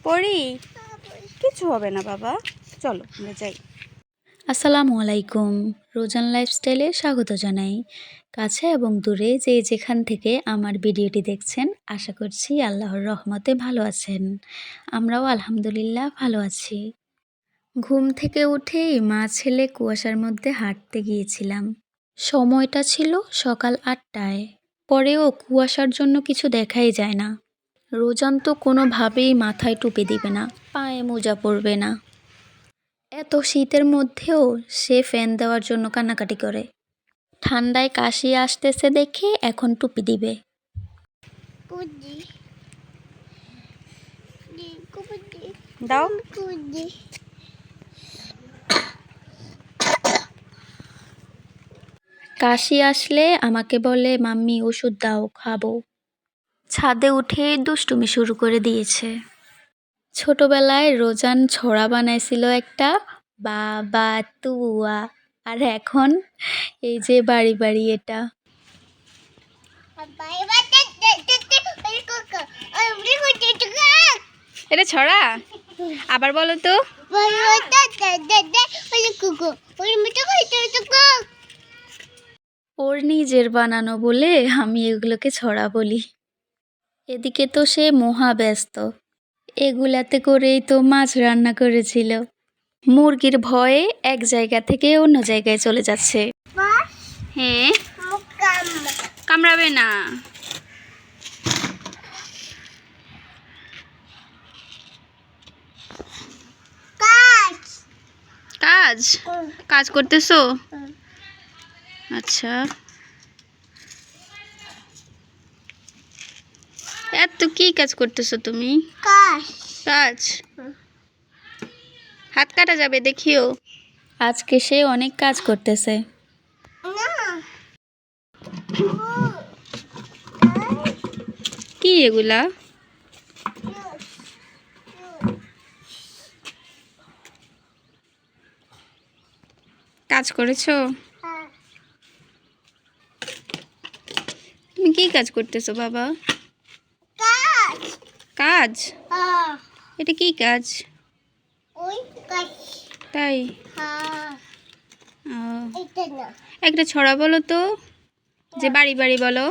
পড়ি কিছু হবে না বাবা, চলো আমরা যাই। আসসালামু আলাইকুম। রোজান লাইফস্টাইলে স্বাগত জানাই। কাছে এবং দূরে যে যেখান থেকে আমার ভিডিওটি দেখছেন, আশা করছি আল্লাহর রহমতে ভালো আছেন। আমরাও আলহামদুলিল্লাহ ভালো আছি। ঘুম থেকে উঠেই মা ছেলে কুয়াশার মধ্যে হাঁটতে গিয়েছিলাম। সময়টা ছিল সকাল 8টায়। পরেও কুয়াশার জন্য কিছু দেখাই যায় না। রোজান তো কোনোভাবেই মাথায় টুপি দিবে না, পায়ে মোজা পরবে না। এত শীতের মধ্যেও সে ফ্যান দেওয়ার জন্য কান্নাকাটি করে। ঠান্ডায় কাশি আসতেছে দেখে এখন টুপি দিবে। দাও। কাশি আসলে আমাকে বলে, মাম্মি ওষুধ দাও, খাবো। ছাদে উঠে দুষ্টুমি শুরু করে দিয়েছে। ছোটবেলায় রোজান ছড়া বানাইছিল একটা, বাবা তুয়া, আর এখন এই যে বাড়ি বাড়ি এটা। এটা ছড়া, আবার বলো তো। ওর নিজের বানানো বলে আমি এগুলোকে ছড়া বলি। এদিকে তো সে মহা ব্যস্ত। এগুলাতে করেই তো মাছ রান্না করেছিল। মুরগির ভয়ে এক জায়গা থেকে অন্য জায়গায় চলে যাচ্ছে। হ্যাঁ, কামড়াবে না। কাজ কাজ করতেছো? আচ্ছা, এত কি কাজ করতেছো তুমি? কাজ হাত কাটা যাবে, দেখিও। আজকে সে অনেক কাজ করতেছে। কি এগুলা? কাজ করেছো? তুমি কি কাজ করতেছো বাবা? কাজ? এটা কি কাজ? তাই? একটা ছড়া বলো তো, যে বাড়ি বাড়ি বলো।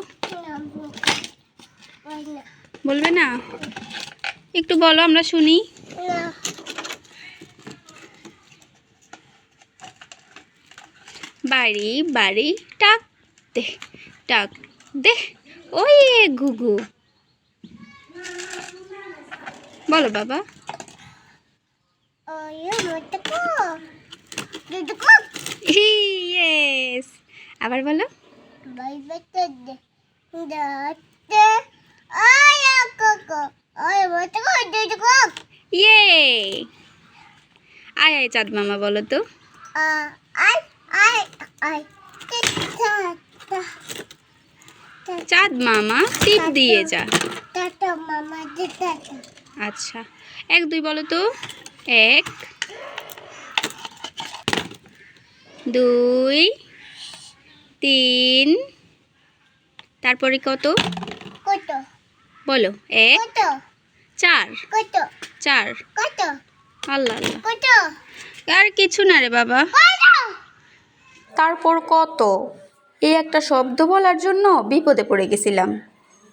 বলবে না? একটু বলো, আমরা শুনি। বাড়ি বাড়ি টাক দে, টাক দে, ওই ঘুঘু। বলো বাবা। ইয়েস, আবার বলো। ইয়ে, আয় আয় চাঁদ মামা বলো তো। চাঁদ মামা টিপ দিয়ে যা। আচ্ছা, 1 2 বলো তো। 1 2 3, তারপরে কত বলো? 1 4 4। আল্লাহ আল্লাহ, আর কিছু না রে বাবা। তারপর কত? এই একটা শব্দ বলার জন্য বিপদে পড়ে গেছিলাম।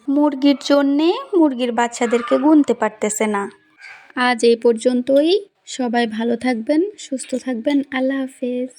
মুরগির জন্যে মুরগির বাচ্চাদেরকে গুনতে পারতেছে না। আজ এই পর্যন্তই। সবাই ভালো থাকবেন, সুস্থ থাকবেন। আল্লাহ হাফেজ।